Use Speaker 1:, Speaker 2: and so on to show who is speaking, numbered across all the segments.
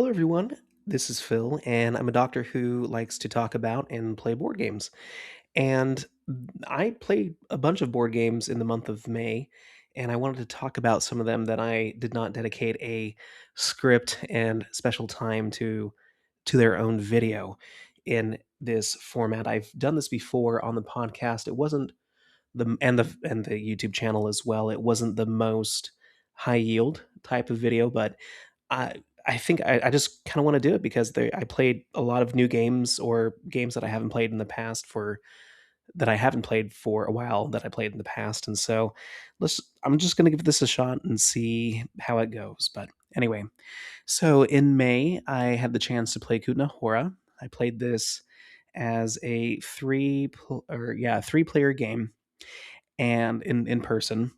Speaker 1: Hello, everyone. This is Phil, and I'm a doctor who likes to talk about and play board games. And I played a bunch of board games in the month of May, and I wanted to talk about some of them that I did not dedicate a script and special time to their own video in this format. I've done this before on the podcast. It wasn't the YouTube channel as well. It wasn't the most high yield type of video, but I think I just kind of want to do it because I played a lot of new games or games that I haven't played in the past for that I haven't played for a while that I played in the past, and so I'm just gonna give this a shot and see how it goes. But anyway, so in May I had the chance to play Kutna Hora. I played this as a three player game and in person.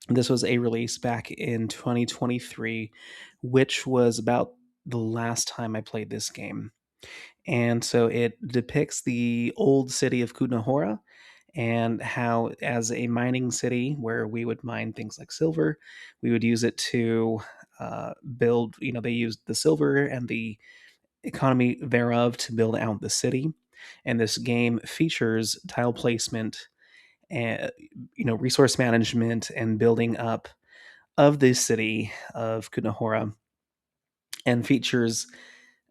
Speaker 1: This was a release back in 2023, which was about the last time I played this game. And so it depicts the old city of Kutna and how, as a mining city where we would mine things like silver, we would use it to build, they used the silver and the economy thereof to build out the city. And this game features tile placement and resource management and building up of the city of Kutna and features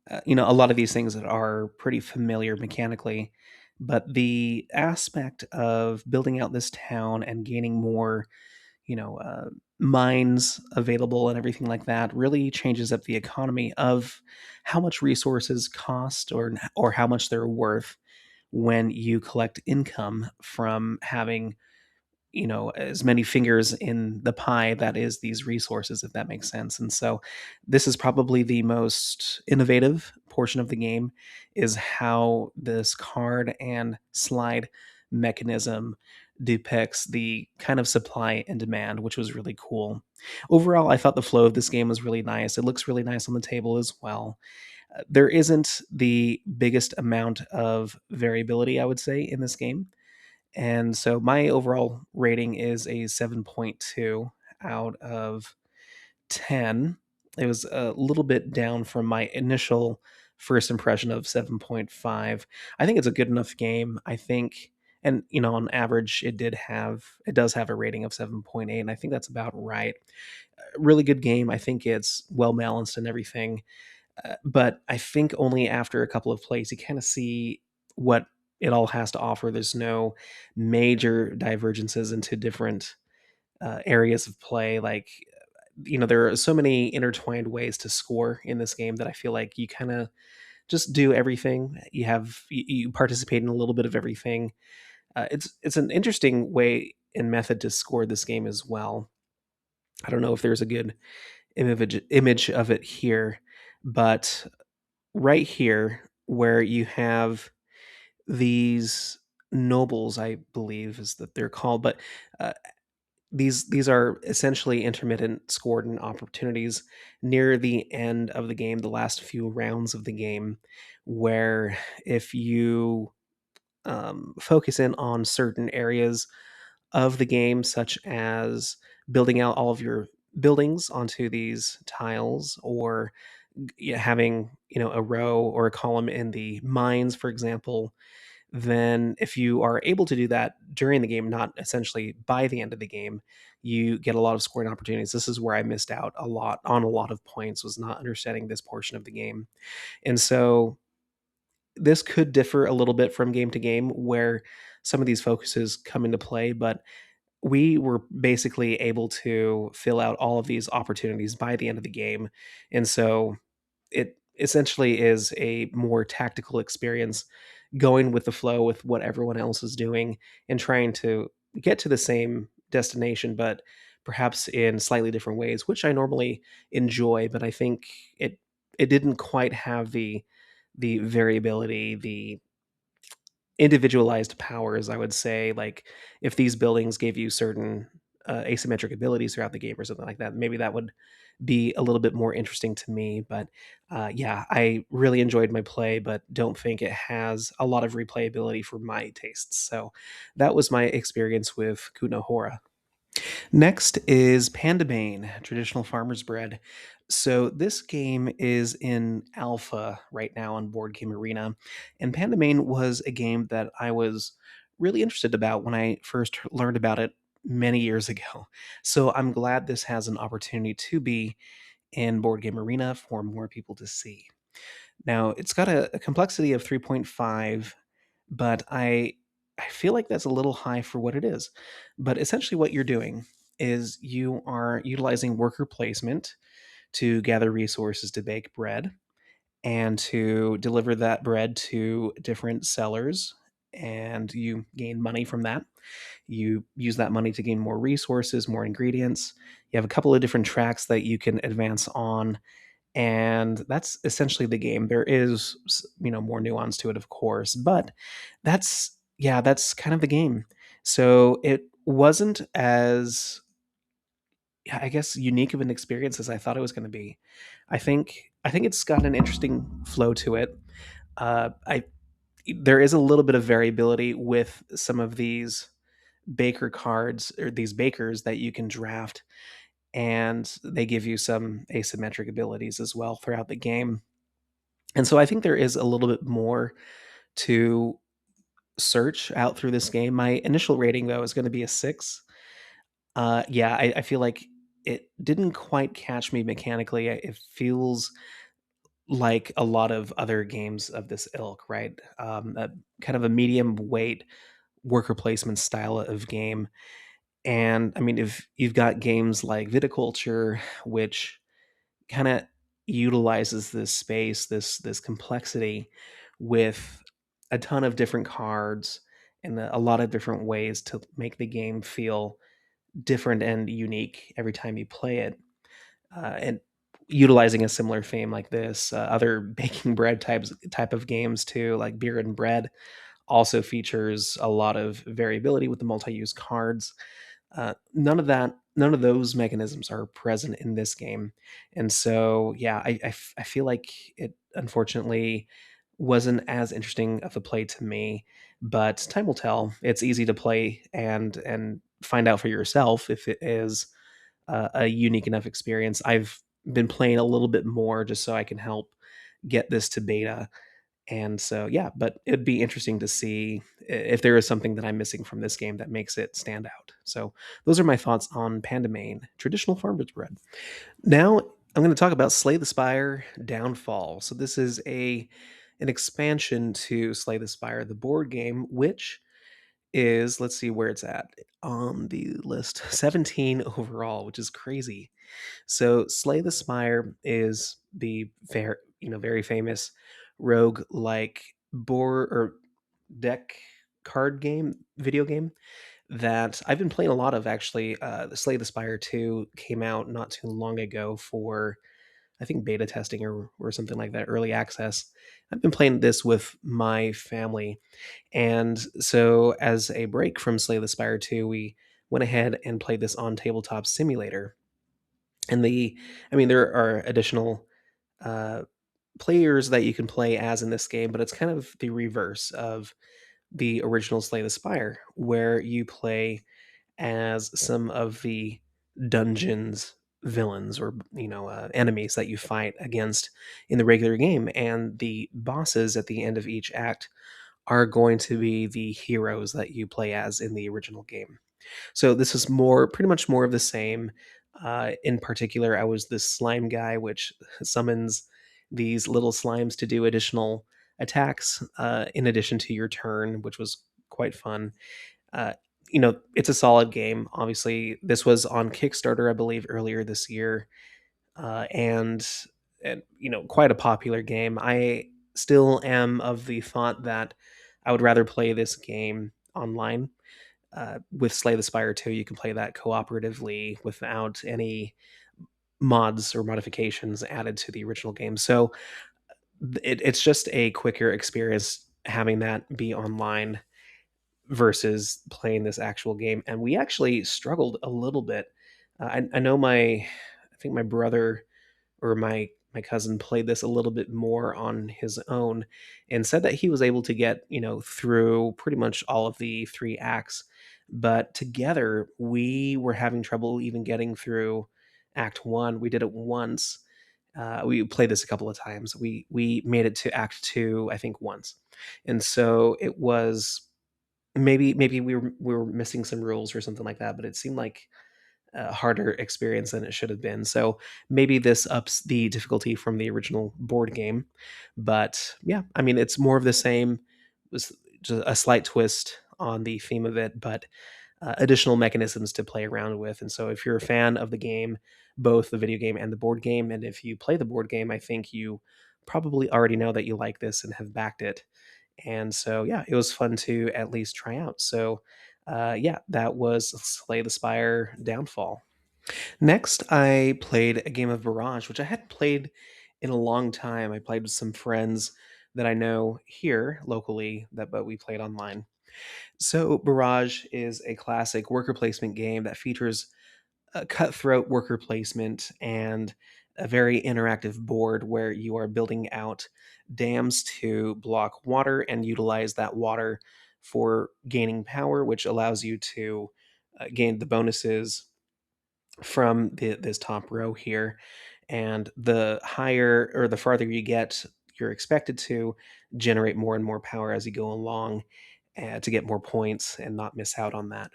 Speaker 1: a lot of these things that are pretty familiar mechanically, but the aspect of building out this town and gaining more mines available and everything like that really changes up the economy of how much resources cost or how much they're worth when you collect income from having as many fingers in the pie that is these resources, if that makes sense. And so this is probably the most innovative portion of the game, is how this card and slide mechanism depicts the kind of supply and demand, which was really cool. Overall, I thought the flow of this game was really nice. It looks really nice on the table as well. There isn't the biggest amount of variability, I would say, in this game, and so my overall rating is a 7.2 out of 10. It was a little bit down from my initial first impression of 7.5. I think it's a good enough game. I think, and on average it does have a rating of 7.8, and I think that's about right. Really good game. I think it's well balanced and everything. But I think only after a couple of plays you kind of see what it all has to offer. There's no major divergences into different areas of play. Like, there are so many intertwined ways to score in this game that I feel like you kind of just do everything. You participate in a little bit of everything. It's an interesting way and method to score this game as well. I don't know if there's a good image of it here, but right here where you have these nobles, I believe is that they're called, but uh, these are essentially intermittent scored opportunities near the end of the game, the last few rounds of the game, where if you focus in on certain areas of the game, such as building out all of your buildings onto these tiles, or having a row or a column in the mines, for example, then if you are able to do that during the game, not essentially by the end of the game, you get a lot of scoring opportunities. This is where I missed out a lot of points, was not understanding this portion of the game. And so this could differ a little bit from game to game where some of these focuses come into play, but we were basically able to fill out all of these opportunities by the end of the game. And so it essentially is a more tactical experience, going with the flow with what everyone else is doing and trying to get to the same destination, but perhaps in slightly different ways, which I normally enjoy. But I think it didn't quite have the variability, the individualized powers, I would say. Like, if these buildings gave you certain asymmetric abilities throughout the game or something like that, maybe that would be a little bit more interesting to me. But yeah, I really enjoyed my play, but don't think it has a lot of replayability for my tastes. So that was my experience with Kuna Hora. Next is Pandemain, traditional farmer's bread. So this game is in alpha right now on Board Game Arena, and Pandemain was a game that I was really interested about when I first learned about it many years ago. So I'm glad this has an opportunity to be in Board Game Arena for more people to see. Now, it's got a complexity of 3.5, but I feel like that's a little high for what it is. But essentially what you're doing is you are utilizing worker placement to gather resources to bake bread and to deliver that bread to different sellers, and you gain money from that. You use that money to gain more resources, more ingredients. You have a couple of different tracks that you can advance on, and that's essentially the game. There is, more nuance to it, of course, but that's kind of the game. So it wasn't as, yeah, I guess, unique of an experience as I thought it was going to be. I think it's got an interesting flow to it. I There is a little bit of variability with some of these baker cards, or these bakers that you can draft, and they give you some asymmetric abilities as well throughout the game. And so I think there is a little bit more to search out through this game. My initial rating, though, is going to be a 6. Yeah, I feel like it didn't quite catch me mechanically. It feels like a lot of other games of this ilk, right? Kind of a medium weight worker placement style of game. And I mean, if you've got games like Viticulture, which kind of utilizes this space, this complexity, with a ton of different cards and a lot of different ways to make the game feel different and unique every time you play it. And utilizing a similar theme like this, other baking bread type of games too, like Beer and Bread, also features a lot of variability with the multi-use cards. None of those mechanisms are present in this game, and so yeah, I feel like it unfortunately wasn't as interesting of a play to me. But time will tell. It's easy to play and find out for yourself if it is a unique enough experience. I've been playing a little bit more just so I can help get this to beta, and so, yeah, but it'd be interesting to see if there is something that I'm missing from this game that makes it stand out. So, those are my thoughts on Pandemain, traditional farmer's bread. Now, I'm going to talk about Slay the Spire Downfall. So, this is an expansion to Slay the Spire, the board game, which is, let's see where it's at on the list, 17 overall, which is crazy. So Slay the Spire is the very famous rogue like board or deck card game, video game that I've been playing a lot of, actually. The Slay the Spire 2 came out not too long ago for, I think, beta testing or something like that, early access. I've been playing this with my family. And so as a break from Slay the Spire 2, we went ahead and played this on Tabletop Simulator. And I mean, there are additional uh, players that you can play as in this game, but it's kind of the reverse of the original Slay the Spire, where you play as some of the dungeons villains, or enemies that you fight against in the regular game, and the bosses at the end of each act are going to be the heroes that you play as in the original game. So this is pretty much more of the same. In particular, I was this slime guy, which summons these little slimes to do additional attacks in addition to your turn, which was quite fun. Uh, it's a solid game. Obviously, this was on Kickstarter, I believe, earlier this year, and quite a popular game. I still am of the thought that I would rather play this game online. With Slay the Spire 2, you can play that cooperatively without any mods or modifications added to the original game. So it's just a quicker experience having that be online versus playing this actual game. And we actually struggled a little bit. I know I think my brother or my cousin played this a little bit more on his own and said that he was able to get through pretty much all of the three acts, but together we were having trouble even getting through Act One. We did it once. We played this a couple of times. We made it to Act Two, I think, once, and so it was maybe we were missing some rules or something like that. But it seemed like a harder experience than it should have been. So maybe this ups the difficulty from the original board game. But yeah, I mean, it's more of the same. It was just a slight twist on the theme of it, but additional mechanisms to play around with. And so if you're a fan of the game, both the video game and the board game, and if you play the board game, I think you probably already know that you like this and have backed it. And so, yeah, it was fun to at least try out. So, yeah, that was Slay the Spire Downfall. Next, I played a game of Barrage, which I hadn't played in a long time. I played with some friends that I know here locally, but we played online. So, Barrage is a classic worker placement game that features a cutthroat worker placement and a very interactive board where you are building out dams to block water and utilize that water for gaining power, which allows you to gain the bonuses from this top row here. And the higher or the farther you get, you're expected to generate more and more power as you go along to get more points and not miss out on that.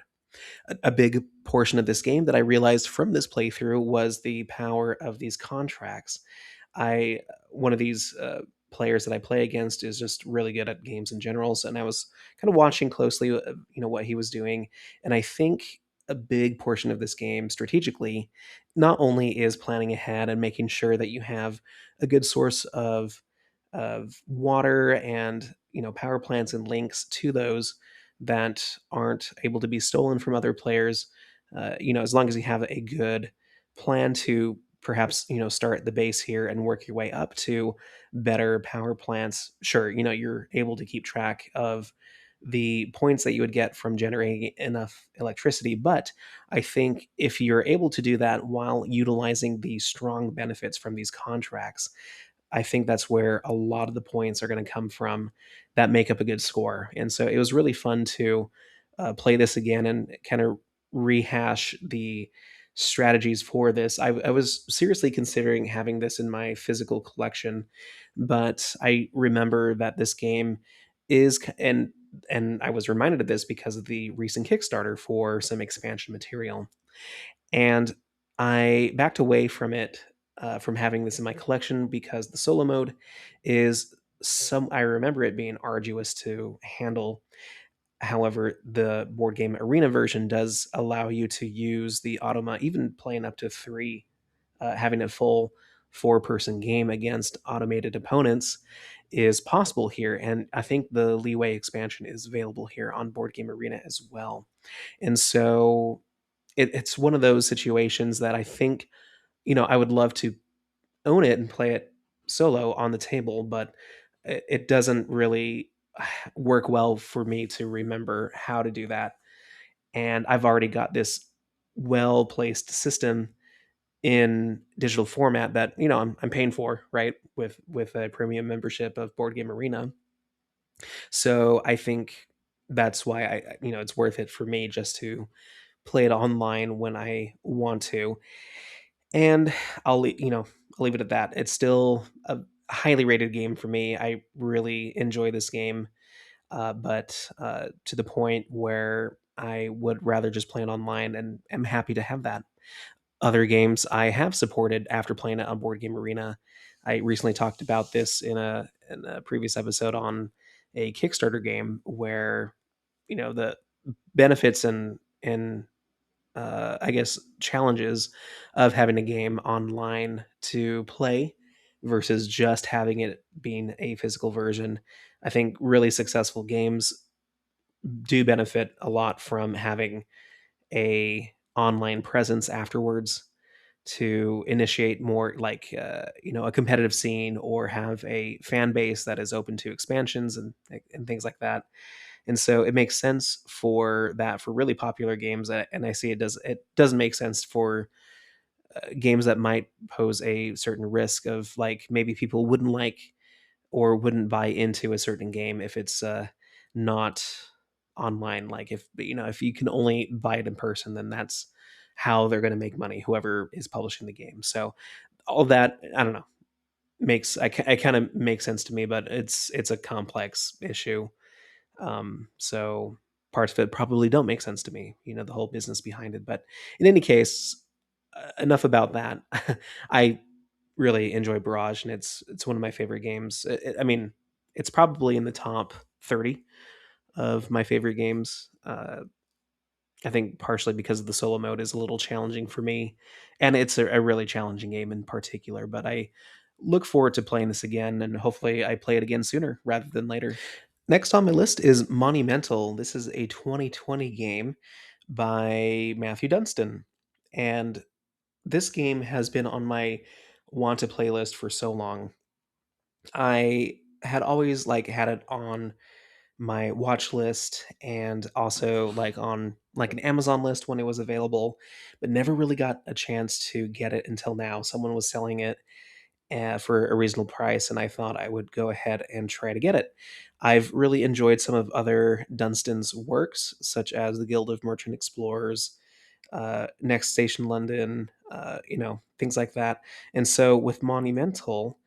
Speaker 1: A big portion of this game that I realized from this playthrough was the power of these contracts. I One of these players that I play against is just really good at games in general, and I was kind of watching closely, what he was doing, and I think a big portion of this game strategically not only is planning ahead and making sure that you have a good source of water and power plants and links to those that aren't able to be stolen from other players. As long as you have a good plan to perhaps start at the base here and work your way up to better power plants. Sure, you're able to keep track of the points that you would get from generating enough electricity, but I think if you're able to do that while utilizing the strong benefits from these contracts, I think that's where a lot of the points are going to come from that make up a good score. And so it was really fun to play this again and kind of rehash the strategies for this. I was seriously considering having this in my physical collection, but I remember that this game is and I was reminded of this because of the recent Kickstarter for some expansion material. And I backed away from it, from having this in my collection because the solo mode is I remember it being arduous to handle. However, the board game arena version does allow you to use the automa, even playing up to three, having a full four-person game against automated opponents is possible here. And I think the Leeway expansion is available here on Board Game Arena as well. And so it's one of those situations that I think, I would love to own it and play it solo on the table, but it doesn't really work well for me to remember how to do that. And I've already got this well placed system in digital format that I'm paying for, right, with a premium membership of Board Game Arena. So I think that's why it's worth it for me just to play it online when I want to. And I'll leave it at that. It's still a highly rated game for me. I really enjoy this game, but to the point where I would rather just play it online, and am happy to have that. Other games I have supported after playing it on Board Game Arena. I recently talked about this in a previous episode on a Kickstarter game where the benefits and I guess challenges of having a game online to play versus just having it being a physical version. I think really successful games do benefit a lot from having a online presence afterwards to initiate more like a competitive scene or have a fan base that is open to expansions and things like that. And so it makes sense for that for really popular games, and I see it doesn't make sense for games that might pose a certain risk of like maybe people wouldn't like or wouldn't buy into a certain game if it's not online. Like if if you can only buy it in person, then that's how they're going to make money. Whoever is publishing the game. So all of that, I don't know, I kind of makes sense to me, but it's a complex issue. So parts of it probably don't make sense to me. The whole business behind it. But in any case, enough about that. I really enjoy Barrage, and it's one of my favorite games. I mean, it's probably in the top 30 of my favorite games. I think partially because the solo mode is a little challenging for me, and it's a really challenging game in particular. But I look forward to playing this again, and hopefully, I play it again sooner rather than later. Next on my list is Monumental. This is a 2020 game by Matthew Dunstan, and this game has been on my want to playlist for so long. I had always had it on my watch list and also on an Amazon list when it was available, but never really got a chance to get it until now. Someone was selling it for a reasonable price, and I thought I would go ahead and try to get it. I've really enjoyed some of other Dunstan's works, such as the Guild of Merchant Explorers, Next Station London, things like that. And so with Monumental,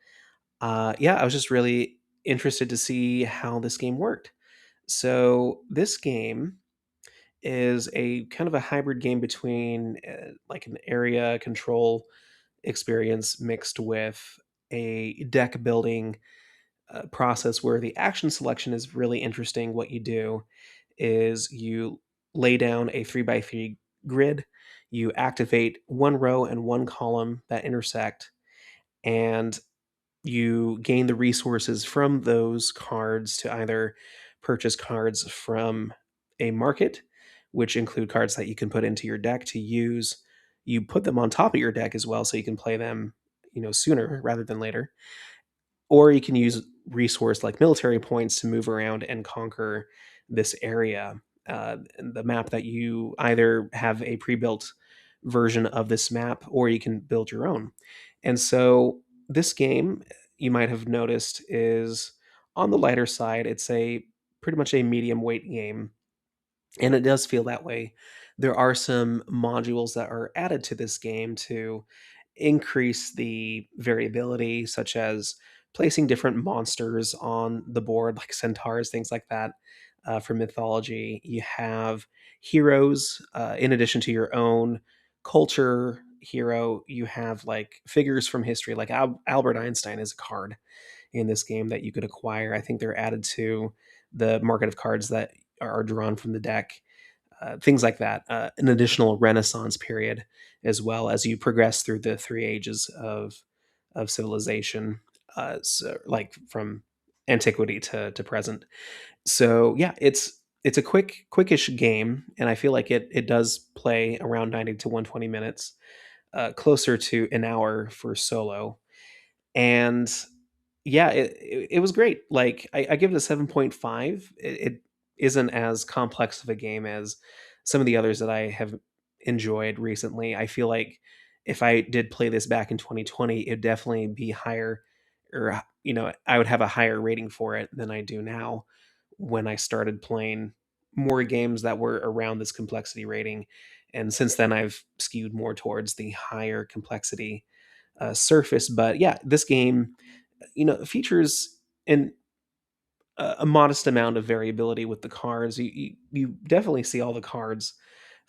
Speaker 1: yeah, I was just really interested to see how this game worked. So this game is a kind of a hybrid game between an area control experience mixed with a deck building process where the action selection is really interesting. What you do is you lay down a 3 by 3 grid, you activate one row and one column that intersect, and you gain the resources from those cards to either purchase cards from a market, which include cards that you can put into your deck to use. You put them on top of your deck as well, so you can play them, sooner rather than later. Or you can use resource like military points to move around and conquer this area. The map that you either have a pre-built version of this map, or you can build your own. And so this game, you might have noticed, is on the lighter side. It's a pretty much a medium weight game, and it does feel that way. There are some modules that are added to this game to increase the variability, such as placing different monsters on the board, like centaurs, things like that. For mythology, you have heroes in addition to your own culture hero. You have figures from history, like Albert Einstein is a card in this game that you could acquire. I think they're added to the market of cards that are drawn from the deck, things like that. An additional Renaissance period as well as you progress through the three ages of civilization, so from antiquity to present. So yeah, it's a quickish game, and I feel like it does play around 90 to 120 minutes, closer to an hour for solo. And yeah, it was great. I give it a 7.5. It isn't as complex of a game as some of the others that I have enjoyed recently. I feel like if I did play this back in 2020, it'd definitely be higher, or I would have a higher rating for it than I do now when I started playing more games that were around this complexity rating. And since then, I've skewed more towards the higher complexity surface. But yeah, this game, features an a modest amount of variability with the cards. You definitely see all the cards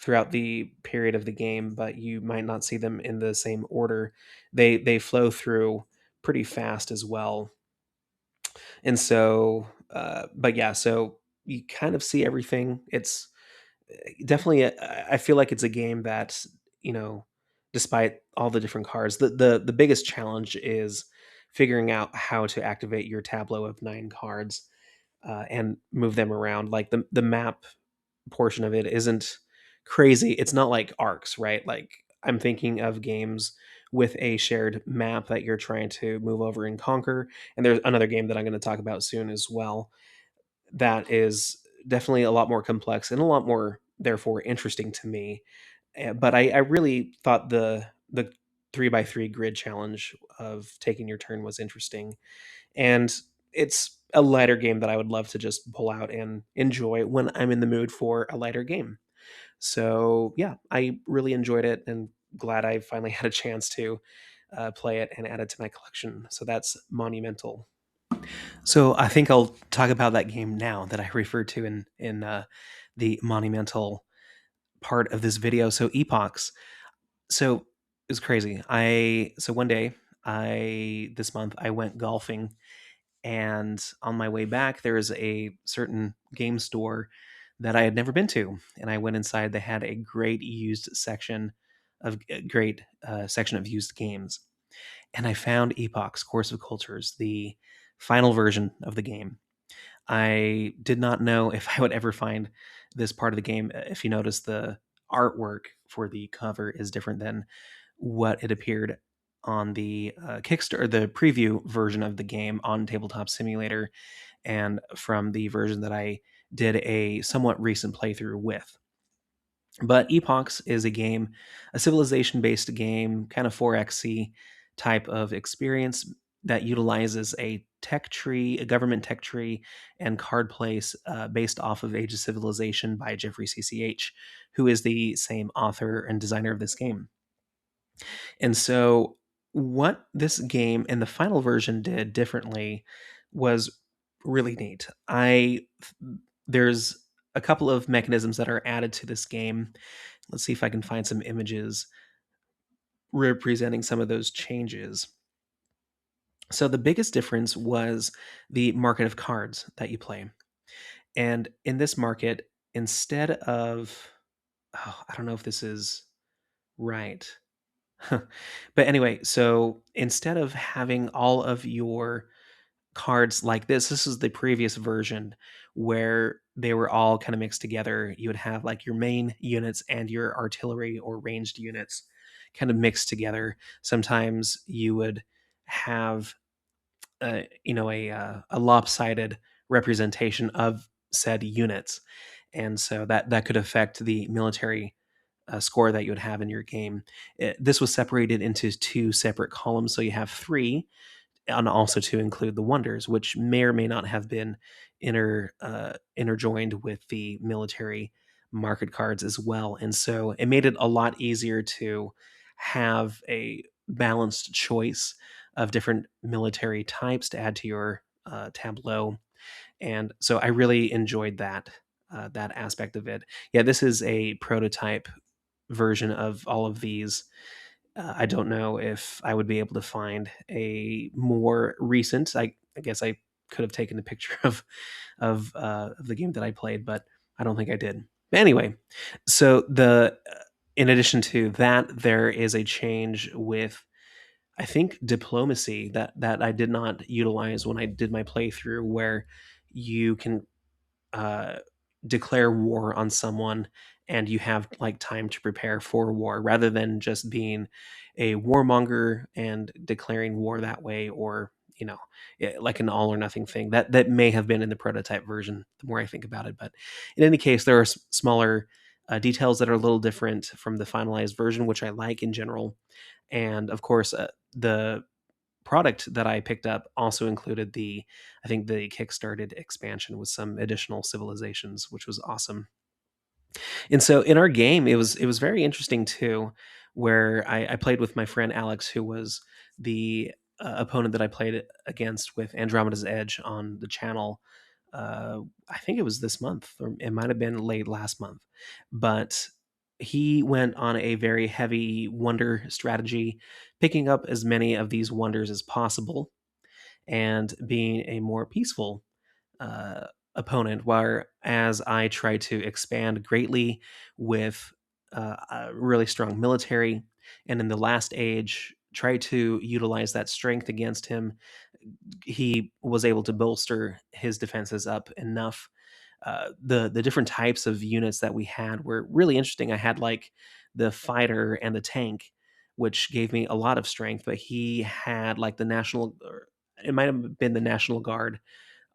Speaker 1: throughout the period of the game, but you might not see them in the same order. They flow through pretty fast as well. And so, but yeah, so you kind of see everything. It's definitely I feel like it's a game that, you know, despite all the different cards, the biggest challenge is figuring out how to activate your tableau of 9 cards, and move them around. Like the map portion of it isn't crazy. It's not like arcs, right? Like I'm thinking of games with a shared map that you're trying to move over and conquer. And there's another game that I'm going to talk about soon as well that is definitely a lot more complex and a lot more therefore interesting to me. But I really thought the 3 by 3 grid challenge of taking your turn was interesting, and it's a lighter game that I would love to just pull out and enjoy when I'm in the mood for a lighter game. So yeah, I really enjoyed it and glad I finally had a chance to play it and add it to my collection. So that's Monumental. So I think I'll talk about that game now that I referred to in the Monumental part of this video. So Epochs. So it was crazy. I so one day I this month I went golfing, and on my way back there is a certain game store that I had never been to, and I went inside. They had a great used section of great section of used games, and I found Epoch's Course of Cultures, the final version of the game. I did not know if I would ever find this part of the game. If you notice, the artwork for the cover is different than what it appeared on the Kickstarter, the preview version of the game on Tabletop Simulator, and from the version that I did a somewhat recent playthrough with. But Epochs is a game, a civilization based game, kind of 4XC type of experience that utilizes a tech tree, a government tech tree, and card place based off of Age of Civilization by Jeffrey CCH, who is the same author and designer of this game. And so, what this game and the final version did differently was really neat. There's a couple of mechanisms that are added to this game. Let's see if I can find some images representing some of those changes. So the biggest difference was the market of cards that you play. And in this market, instead of I don't know if this is right. But anyway, so instead of having all of your cards like this is the previous version where they were all kind of mixed together. You would have like your main units and your artillery or ranged units kind of mixed together. Sometimes you would have a lopsided representation of said units, and so that could affect the military score that you would have in your game. This was separated into two separate columns, so you have three, and also to include the wonders, which may or may not have been interjoined with the military market cards as well. And so it made it a lot easier to have a balanced choice of different military types to add to your tableau. And so I really enjoyed that aspect of it. Yeah, this is a prototype version of all of these. I don't know if I would be able to find a more recent. I guess I could have taken a picture of the game that I played, but I don't think I did. But anyway, so the in addition to that, there is a change with I think diplomacy that I did not utilize when I did my playthrough, where you can uh, declare war on someone and you have like time to prepare for war rather than just being a warmonger and declaring war that way, or like an all or nothing thing that may have been in the prototype version the more I think about it. But in any case, there are smaller details that are a little different from the finalized version, which I like in general. And of course, the product that I picked up also included I think the kickstarted expansion with some additional civilizations, which was awesome. And so in our game, it was very interesting too, where I played with my friend Alex, who was the opponent that I played against with Andromeda's Edge on the channel. I think it was this month, or it might have been late last month, but he went on a very heavy wonder strategy, picking up as many of these wonders as possible and being a more peaceful uh, opponent, whereas I try to expand greatly with a really strong military, and in the last age, try to utilize that strength against him. He was able to bolster his defenses up enough. The different types of units that we had were really interesting. I had like the fighter and the tank, which gave me a lot of strength, but he had like the national, or it might have been the National Guard,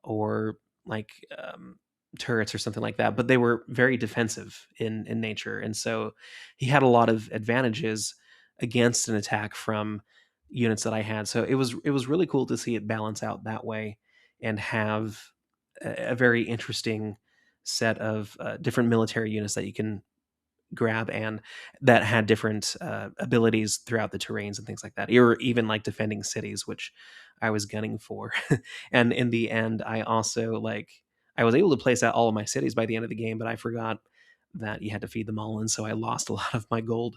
Speaker 1: or like turrets or something like that, but they were very defensive in nature, and so he had a lot of advantages against an attack from units that I had. So it was really cool to see it balance out that way. and have a very interesting set of different military units that you can grab, and that had different abilities throughout the terrains and things like that, or even like defending cities, which I was gunning for. And in the end, I also I was able to place out all of my cities by the end of the game, but I forgot that you had to feed them all, and so I lost a lot of my gold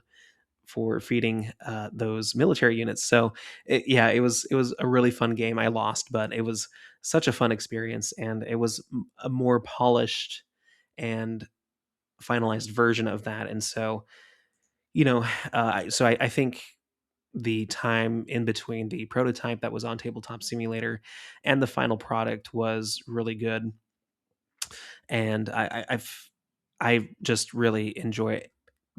Speaker 1: for feeding those military units. So yeah, it was a really fun game. I lost, but it was such a fun experience, and it was a more polished and finalized version of that. And so I think the time in between the prototype that was on Tabletop Simulator and the final product was really good, and I just really enjoy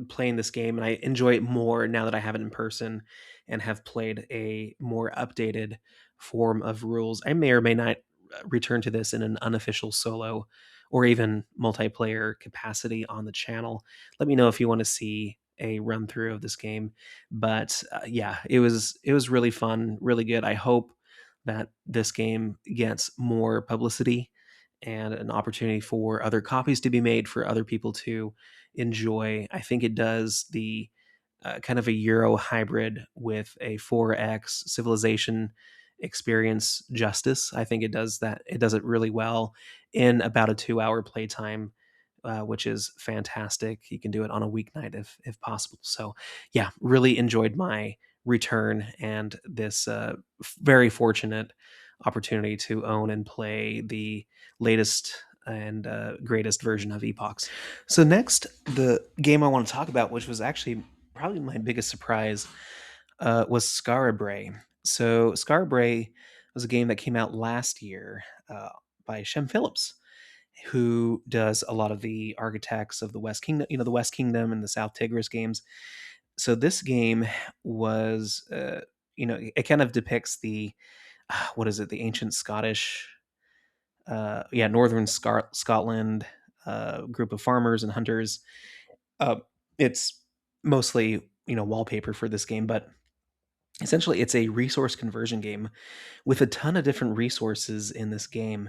Speaker 1: playing this game, and I enjoy it more now that I have it in person and have played a more updated form of rules. I may or may not return to this in an unofficial solo or even multiplayer capacity on the channel. Let me know if you want to see a run through of this game. But yeah, it was really fun, really good. I hope that this game gets more publicity and an opportunity for other copies to be made for other people to enjoy. I think it does the kind of a Euro hybrid with a 4X civilization experience justice. I think it does that. It does it really well in about a 2 hour playtime, which is fantastic. You can do it on a weeknight if possible. So yeah, really enjoyed my return and this very fortunate opportunity to own and play the latest and greatest version of Epochs. So next, the game I want to talk about, which was actually probably my biggest surprise, was Skara Brae. So Skara Brae was a game that came out last year by Shem Phillips, who does a lot of the architects of the West Kingdom, the West Kingdom and the South Tigris games. So this game was, it kind of depicts the what is it, the ancient Scottish, northern Scotland group of farmers and hunters. Uh, it's mostly wallpaper for this game, but essentially it's a resource conversion game with a ton of different resources in this game.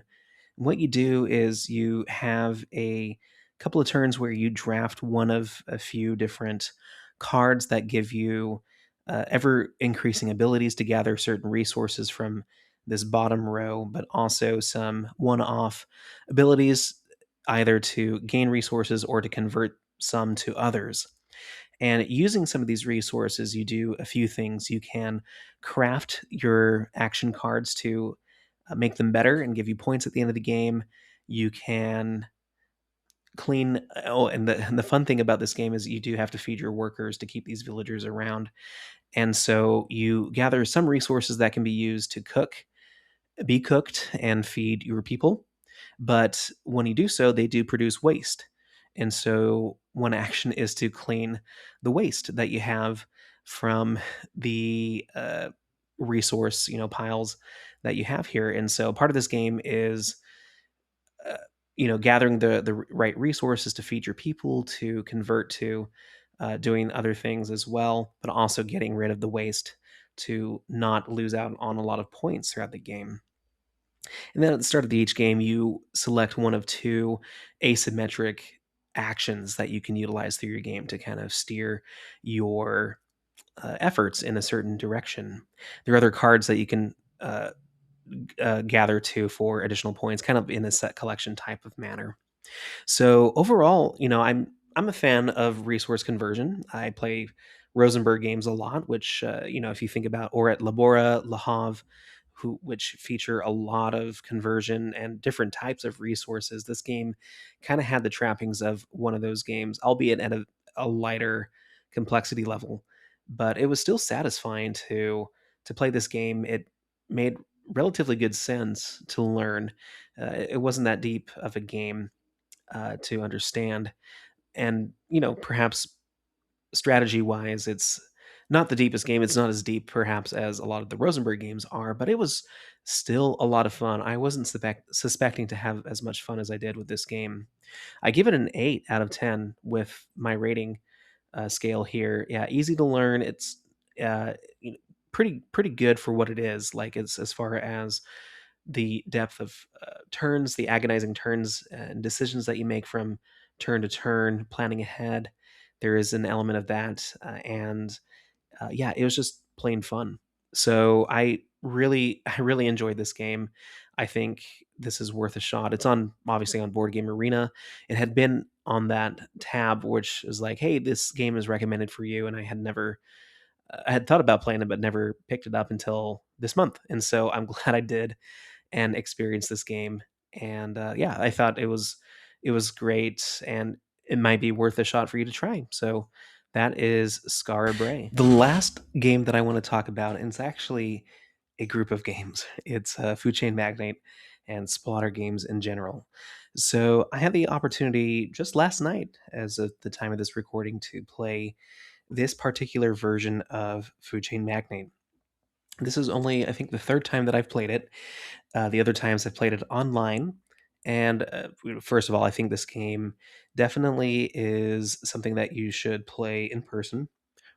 Speaker 1: What you do is you have a couple of turns where you draft one of a few different cards that give you ever increasing abilities to gather certain resources from this bottom row, but also some one off abilities either to gain resources or to convert some to others. And using some of these resources, you do a few things. You can craft your action cards to make them better and give you points at the end of the game. You can clean. Oh, and the fun thing about this game is you do have to feed your workers to keep these villagers around. And so you gather some resources that can be used to be cooked, and feed your people. But when you do so, they do produce waste. And so one action is to clean the waste that you have from the resource, piles that you have here. And so part of this game is, uh, gathering the right resources to feed your people, to convert to doing other things as well, but also getting rid of the waste to not lose out on a lot of points throughout the game. And then at the start of each game, you select one of two asymmetric actions that you can utilize through your game to kind of steer your efforts in a certain direction. There are other cards that you can gather to for additional points, kind of in a set collection type of manner. So overall, I'm a fan of resource conversion. I play Rosenberg games a lot, which if you think about Oret Labora, Le Havre, which feature a lot of conversion and different types of resources. This game kind of had the trappings of one of those games, albeit at a lighter complexity level. But it was still satisfying to play this game. It made relatively good sense to learn. It wasn't that deep of a game to understand. And, perhaps strategy wise, it's not the deepest game. It's not as deep, perhaps, as a lot of the Rosenberg games are, but it was still a lot of fun. I wasn't suspecting to have as much fun as I did with this game. I give it an 8 out of 10 with my rating scale here. Yeah, easy to learn. It's uh, pretty good for what it is. Like, it's as far as the depth of turns, the agonizing turns and decisions that you make from turn to turn, planning ahead. There is an element of that, and yeah, it was just plain fun. So I really enjoyed this game. I think this is worth a shot. It's on obviously on Board Game Arena. It had been on that tab, which is like, hey, this game is recommended for you, and I had thought about playing it, but never picked it up until this month, and so I'm glad I did and experienced this game. And yeah, I thought it was great, and it might be worth a shot for you to try. So that is Skara Brae. The last game that I want to talk about, and it's actually a group of games. It's Food Chain Magnate and Splotter games in general. So I had the opportunity just last night, as of the time of this recording, to play this particular version of Food Chain Magnate. This is only, I think, the third time that I've played it. The other times I've played it online. And first of all, I think this game definitely is something that you should play in person,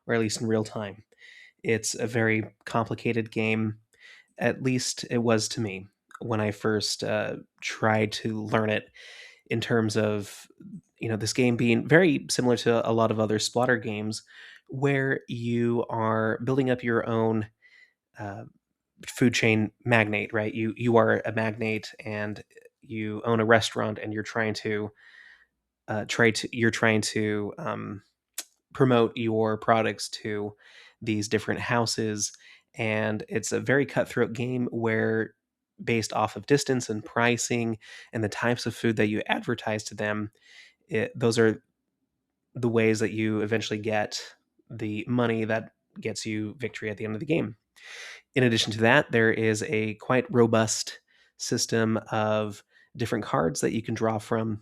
Speaker 1: or at least in real time. It's a very complicated game. At least it was to me when I first tried to learn it. In terms of this game being very similar to a lot of other Splotter games, where you are building up your own uh, food chain magnate, right? You are a magnate and you own a restaurant, and you're trying to promote your products to these different houses, and it's a very cutthroat game where, based off of distance and pricing and the types of food that you advertise to them, those are the ways that you eventually get the money that gets you victory at the end of the game. In addition to that, there is a quite robust system of different cards that you can draw from,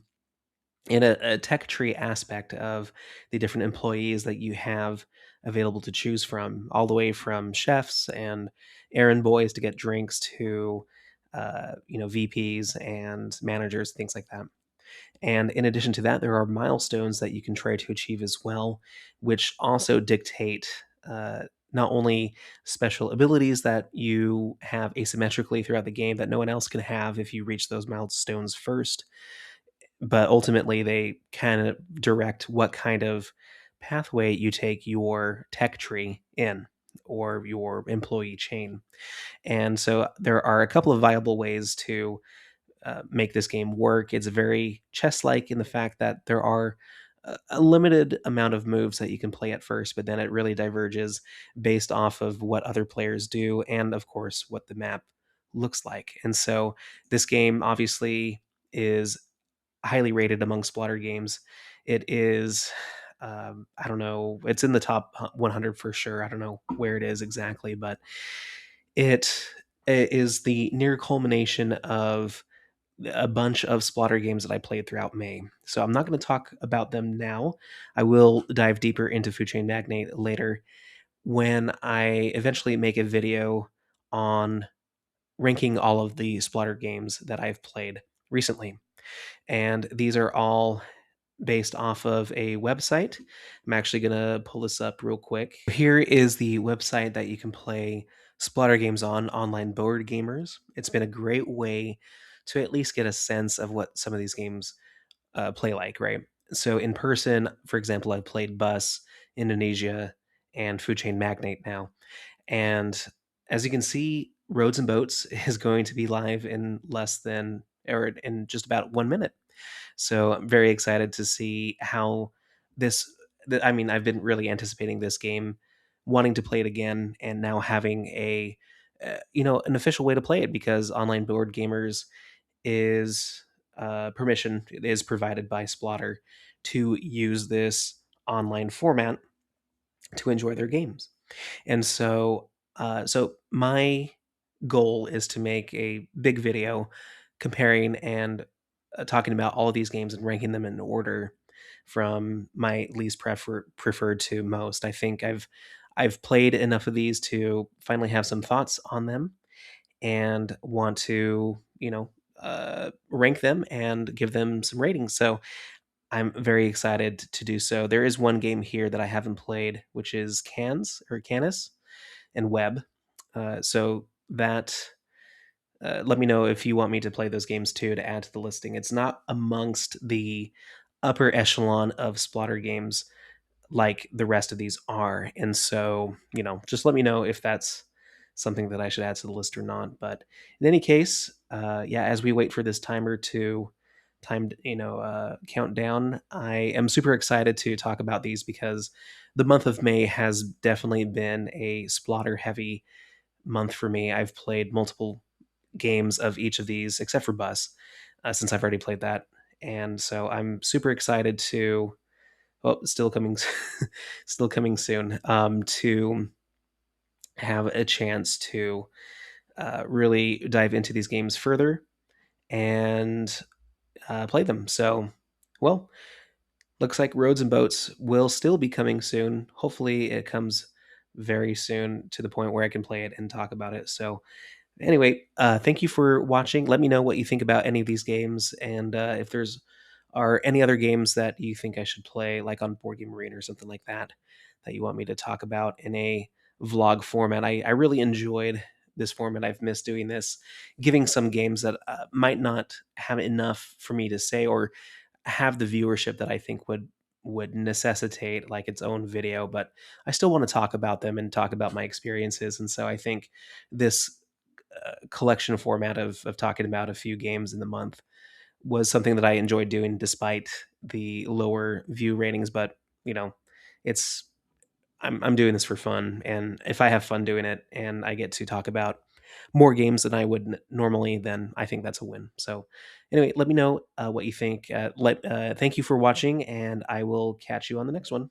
Speaker 1: in a tech tree aspect of the different employees that you have available to choose from, all the way from chefs and errand boys to get drinks to VPs and managers, things like that. And in addition to that, there are milestones that you can try to achieve as well, which also dictate not only special abilities that you have asymmetrically throughout the game that no one else can have if you reach those milestones first, but ultimately they kind of direct what kind of pathway you take your tech tree in, or your employee chain. And so there are a couple of viable ways to make this game work. It's very chess-like in the fact that there are a limited amount of moves that you can play at first, but then it really diverges based off of what other players do, and of course what the map looks like. And so this game obviously is highly rated among Splotter games. It is, I don't know, it's in the top 100 for sure. I don't know where it is exactly, but it is the near culmination of a bunch of Splotter games that I played throughout May. So I'm not going to talk about them now. I will dive deeper into Food Chain Magnate later, when I eventually make a video on ranking all of the Splotter games that I've played recently. And these are all based off of a website. I'm actually going to pull this up real quick. Here is the website that you can play Splotter games on, Online Board Gamers. It's been a great way to at least get a sense of what some of these games play like, right? So in person, for example, I've played Bus, Indonesia, and Food Chain Magnate now. And as you can see, Roads and Boats is going to be live in less than, or in just about 1 minute. So I'm very excited to see how this. I mean, I've been really anticipating this game, wanting to play it again, and now having an official way to play it, because Online Board Gamers is permission is provided by Splotter to use this online format to enjoy their games. And so my goal is to make a big video comparing and talking about all of these games and ranking them in order from my least preferred to most. I think I've played enough of these to finally have some thoughts on them, and want to rank them and give them some ratings. So I'm very excited to do so. There is one game here that I haven't played, which is Canis and Web. So that let me know if you want me to play those games too to add to the listing. It's not amongst the upper echelon of Splotter games like the rest of these are. And so, just let me know if that's something that I should add to the list or not. But in any case, yeah, as we wait for this timer to count down, I am super excited to talk about these because the month of May has definitely been a Splotter heavy month for me. I've played multiple games of each of these, except for Bus, since I've already played that. And so I'm super excited to, oh, still coming, still coming soon, to have a chance to really dive into these games further and play them. So, well, looks like Roads and Boats will still be coming soon. Hopefully, it comes very soon to the point where I can play it and talk about it. So, anyway, thank you for watching. Let me know what you think about any of these games, and if there's are any other games that you think I should play, like on Board Game Arena or something like that, that you want me to talk about in a vlog format. I really enjoyed this format. I've missed doing this, giving some games that might not have enough for me to say or have the viewership that I think would necessitate like its own video, but I still want to talk about them and talk about my experiences. And so I think this collection format of talking about a few games in the month was something that I enjoyed doing despite the lower view ratings. But you know, it's I'm doing this for fun, and if I have fun doing it and I get to talk about more games than I would normally, then I think that's a win. So, anyway, let me know what you think. Thank you for watching, and I will catch you on the next one.